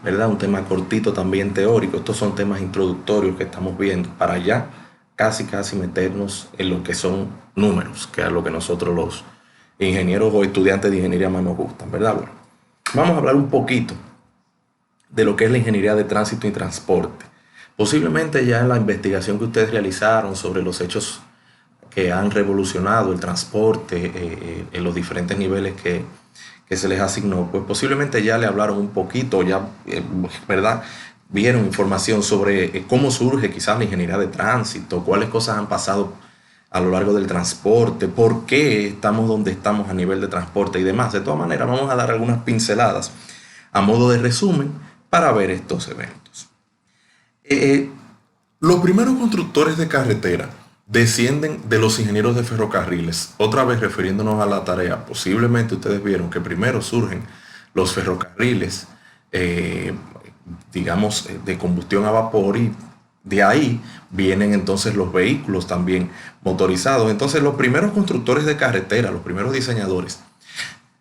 ¿verdad? Un tema cortito también teórico. Estos son temas introductorios que estamos viendo para ya casi meternos en lo que son números, que es lo que nosotros los ingenieros o estudiantes de ingeniería más nos gustan, ¿verdad? Bueno, vamos a hablar un poquito de lo que es la ingeniería de tránsito y transporte. Posiblemente ya en la investigación que ustedes realizaron sobre los hechos que han revolucionado el transporte en los diferentes niveles que se les asignó, pues posiblemente ya le hablaron un poquito, ya, ¿verdad? Vieron información sobre cómo surge quizás la ingeniería de tránsito, cuáles cosas han pasado a lo largo del transporte, por qué estamos donde estamos a nivel de transporte y demás. De todas maneras, vamos a dar algunas pinceladas a modo de resumen para ver estos eventos. Eh, los primeros constructores de carretera descienden de los ingenieros de ferrocarriles. Otra vez refiriéndonos a la tarea, posiblemente ustedes vieron que primero surgen los ferrocarriles, eh, digamos, de combustión a vapor y de ahí vienen entonces los vehículos también motorizados. Entonces los primeros constructores de carretera, los primeros diseñadores,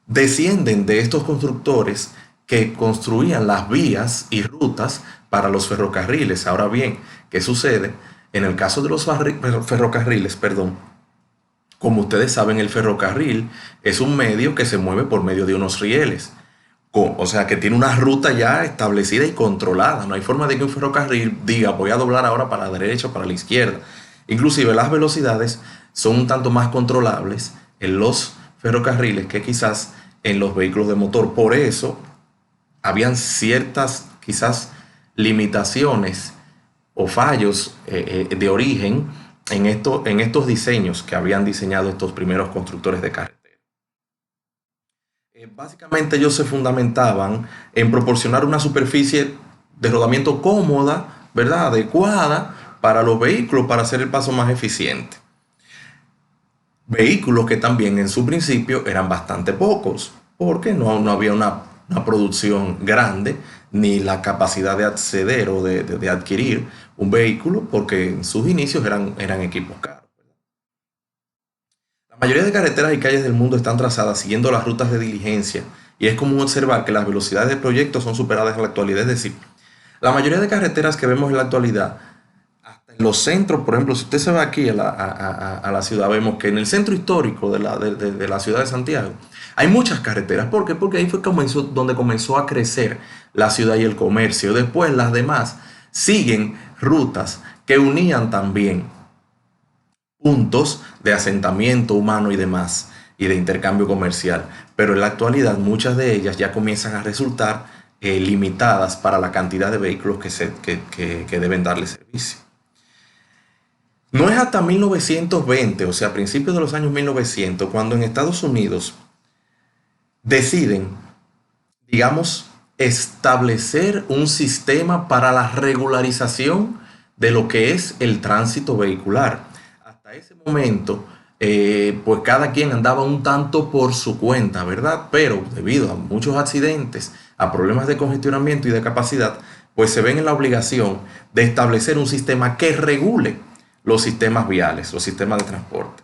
descienden de estos constructores que construían las vías y rutas para los ferrocarriles. Ahora bien, ¿qué sucede? En el caso de los ferrocarriles, perdón, como ustedes saben, el ferrocarril es un medio que se mueve por medio de unos rieles. O sea, que tiene una ruta ya establecida y controlada. No hay forma de que un ferrocarril diga, voy a doblar ahora para la derecha o para la izquierda. Inclusive las velocidades son un tanto más controlables en los ferrocarriles que quizás en los vehículos de motor. Por eso habían ciertas quizás limitaciones o fallos de origen en estos diseños que habían diseñado estos primeros constructores de carretera. Básicamente ellos se fundamentaban en proporcionar una superficie de rodamiento cómoda, ¿verdad? Adecuada para los vehículos para hacer el paso más eficiente. Vehículos que también en su principio eran bastante pocos, porque no había una producción grande ni la capacidad de acceder o de adquirir un vehículo, porque en sus inicios eran equipos caros. La mayoría de carreteras y calles del mundo están trazadas siguiendo las rutas de diligencia y es común observar que las velocidades de proyectos son superadas en la actualidad. Es decir, la mayoría de carreteras que vemos en la actualidad, hasta en los centros, por ejemplo, si usted se va aquí a la ciudad, vemos que en el centro histórico de la ciudad de Santiago hay muchas carreteras. ¿Por qué? Porque ahí fue donde comenzó a crecer la ciudad y el comercio. Después las demás siguen rutas que unían también puntos de asentamiento humano y demás, y de intercambio comercial. Pero en la actualidad muchas de ellas ya comienzan a resultar limitadas para la cantidad de vehículos que deben darle servicio. No es hasta 1920, o sea, a principios de los años 1900, cuando en Estados Unidos deciden, digamos, establecer un sistema para la regularización de lo que es el tránsito vehicular. Hasta ese momento, pues cada quien andaba un tanto por su cuenta, ¿verdad? Pero debido a muchos accidentes, a problemas de congestionamiento y de capacidad, pues se ven en la obligación de establecer un sistema que regule los sistemas viales, los sistemas de transporte.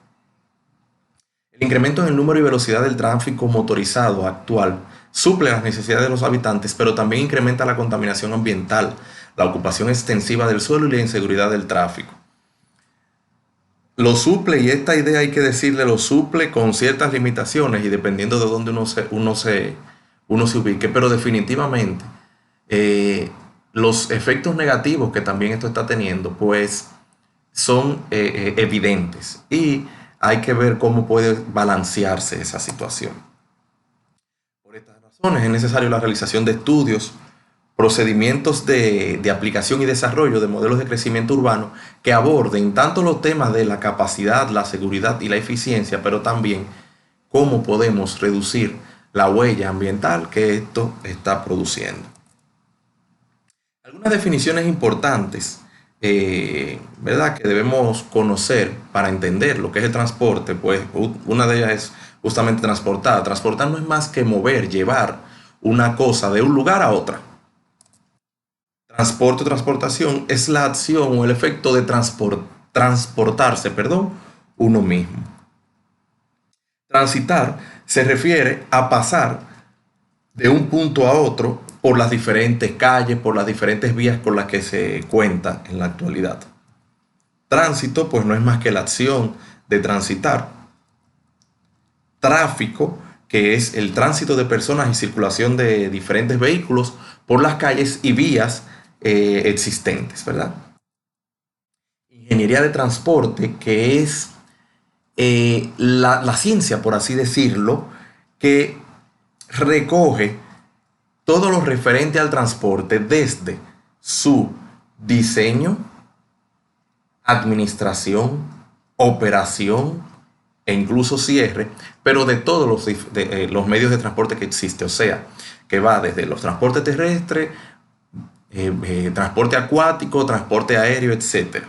El incremento en el número y velocidad del tráfico motorizado actual suple las necesidades de los habitantes, pero también incrementa la contaminación ambiental, la ocupación extensiva del suelo y la inseguridad del tráfico. Lo suple, y esta idea hay que decirle, lo suple con ciertas limitaciones y dependiendo de dónde uno se ubique, pero definitivamente los efectos negativos que también esto está teniendo, pues son evidentes y hay que ver cómo puede balancearse esa situación. Por estas razones es necesario la realización de estudios, procedimientos de aplicación y desarrollo de modelos de crecimiento urbano que aborden tanto los temas de la capacidad, la seguridad y la eficiencia, pero también cómo podemos reducir la huella ambiental que esto está produciendo. Algunas definiciones importantes, ¿verdad?, que debemos conocer para entender lo que es el transporte, pues una de ellas es justamente transportar. Transportar no es más que mover, llevar una cosa de un lugar a otra. Transporte o transportación es la acción o el efecto de transportarse, perdón, uno mismo. Transitar se refiere a pasar de un punto a otro por las diferentes calles, por las diferentes vías con las que se cuenta en la actualidad. Tránsito, pues no es más que la acción de transitar. Tráfico, que es el tránsito de personas y circulación de diferentes vehículos por las calles y vías existentes, ¿verdad? Ingeniería de transporte, que es la ciencia, por así decirlo, que recoge todo lo referente al transporte desde su diseño, administración, operación e incluso cierre, pero de todos los medios de transporte que existe, o sea, que va desde los transportes terrestres, transporte acuático, transporte aéreo, etc.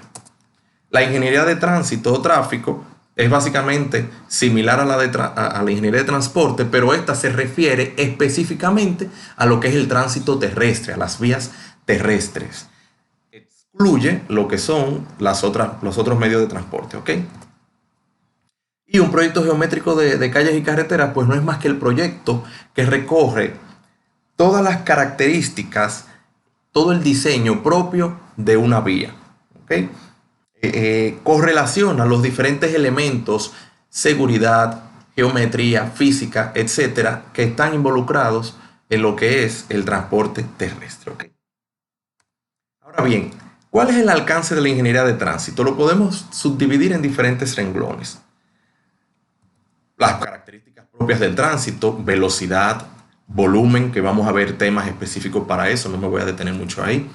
La ingeniería de tránsito o tráfico es básicamente similar a la ingeniería de transporte, pero esta se refiere específicamente a lo que es el tránsito terrestre, a las vías terrestres. Excluye lo que son los otros medios de transporte, ¿ok? Y un proyecto geométrico de calles y carreteras, pues no es más que el proyecto que recorre todas las características, todo el diseño propio de una vía, ¿ok? Correlaciona los diferentes elementos, seguridad, geometría, física, etcétera, que están involucrados en lo que es el transporte terrestre, ¿ok? Ahora bien, ¿cuál es el alcance de la ingeniería de tránsito? Lo podemos subdividir en diferentes renglones. Las características propias del tránsito, velocidad, volumen, que vamos a ver temas específicos para eso, no me voy a detener mucho ahí.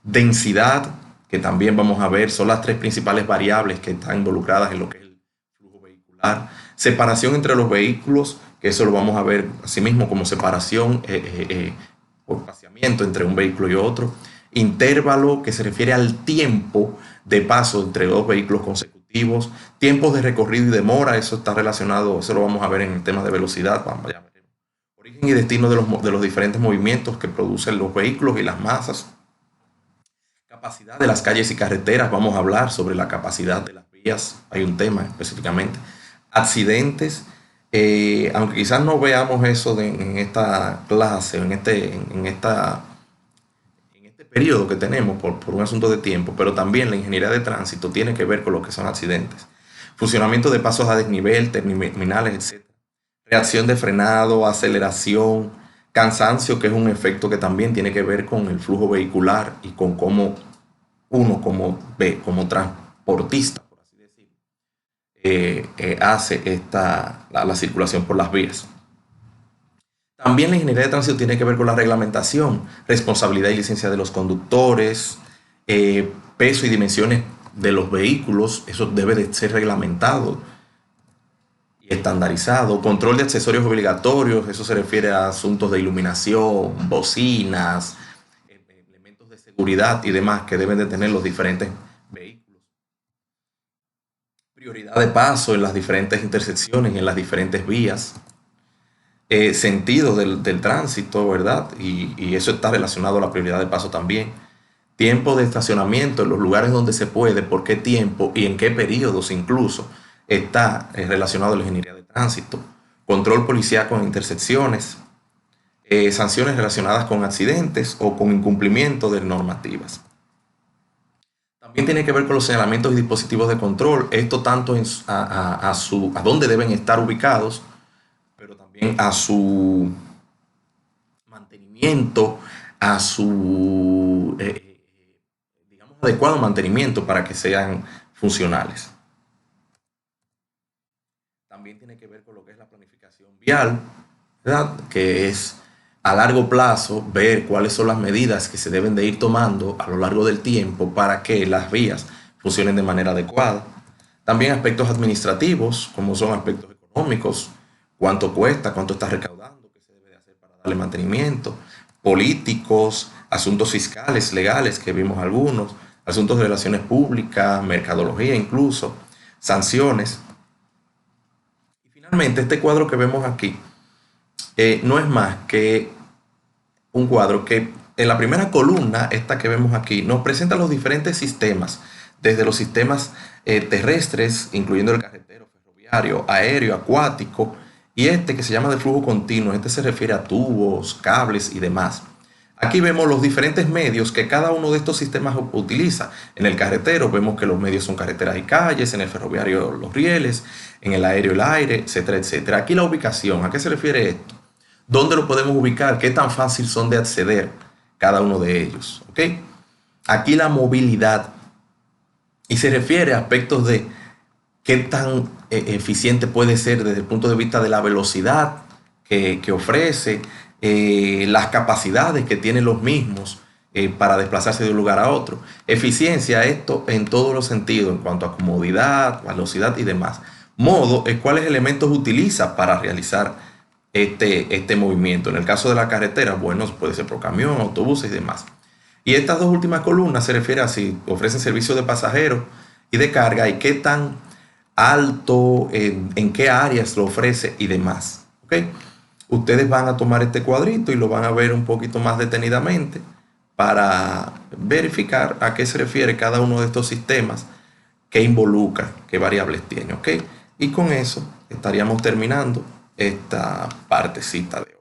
Densidad, que también vamos a ver, son las tres principales variables que están involucradas en lo que es el flujo vehicular. Separación entre los vehículos, que eso lo vamos a ver asimismo como separación o espaciamiento entre un vehículo y otro. Intervalo, que se refiere al tiempo de paso entre dos vehículos consecutivos. Tiempos de recorrido y demora, eso está relacionado, eso lo vamos a ver en el tema de velocidad. Vamos, ya veremos. Origen y destino de los diferentes movimientos que producen los vehículos y las masas. Capacidad de las calles y carreteras, vamos a hablar sobre la capacidad de las vías, hay un tema específicamente. Accidentes, aunque quizás no veamos eso en esta clase, en este periodo que tenemos por un asunto de tiempo, pero también la ingeniería de tránsito tiene que ver con lo que son accidentes. Funcionamiento de pasos a desnivel, terminales, etc. Reacción de frenado, aceleración, cansancio, que es un efecto que también tiene que ver con el flujo vehicular y con cómo uno como transportista, por así decirlo, hace la circulación por las vías. También la ingeniería de tránsito tiene que ver con la reglamentación, responsabilidad y licencia de los conductores, peso y dimensiones de los vehículos, eso debe de ser reglamentado y estandarizado. Control de accesorios obligatorios, eso se refiere a asuntos de iluminación, bocinas, elementos de seguridad y demás que deben de tener los diferentes vehículos. Prioridad de paso en las diferentes intersecciones y en las diferentes vías. Sentido del tránsito, ¿verdad? Y eso está relacionado a la prioridad de paso también. Tiempo de estacionamiento en los lugares donde se puede, por qué tiempo y en qué periodos incluso está relacionado a la ingeniería de tránsito. Control policíaco en intersecciones, sanciones relacionadas con accidentes o con incumplimiento de normativas. También tiene que ver con los señalamientos y dispositivos de control, esto tanto a dónde deben estar ubicados, pero también a su mantenimiento, a su digamos, adecuado mantenimiento para que sean funcionales. También tiene que ver con lo que es la planificación vial, ¿verdad? Que es a largo plazo ver cuáles son las medidas que se deben de ir tomando a lo largo del tiempo para que las vías funcionen de manera adecuada. También aspectos administrativos, como son aspectos económicos, cuánto cuesta, cuánto está recaudando, qué se debe de hacer para darle mantenimiento, políticos, asuntos fiscales, legales, que vimos algunos, asuntos de relaciones públicas, mercadología incluso, sanciones. Y finalmente, este cuadro que vemos aquí no es más que un cuadro que en la primera columna, esta que vemos aquí, nos presenta los diferentes sistemas, desde los sistemas terrestres, incluyendo el carretero, ferroviario, aéreo, acuático, y este que se llama de flujo continuo, este se refiere a tubos, cables y demás. Aquí vemos los diferentes medios que cada uno de estos sistemas utiliza. En el carretero vemos que los medios son carreteras y calles, en el ferroviario los rieles, en el aéreo el aire, etcétera, etcétera. Aquí la ubicación, ¿a qué se refiere esto? ¿Dónde lo podemos ubicar? ¿Qué tan fácil son de acceder cada uno de ellos? ¿Ok? Aquí la movilidad, y se refiere a aspectos de qué tan eficiente puede ser desde el punto de vista de la velocidad que ofrece, las capacidades que tienen los mismos para desplazarse de un lugar a otro. Eficiencia, esto en todos los sentidos, en cuanto a comodidad, velocidad y demás. Modo es cuáles elementos utiliza para realizar este movimiento. En el caso de la carretera, bueno, puede ser por camión, autobuses y demás. Y estas dos últimas columnas se refiere a si ofrecen servicio de pasajeros y de carga y qué tan alto, en qué áreas lo ofrece y demás. ¿Ok? Ustedes van a tomar este cuadrito y lo van a ver un poquito más detenidamente para verificar a qué se refiere cada uno de estos sistemas, qué involucra, qué variables tiene. ¿Ok? Y con eso estaríamos terminando esta partecita de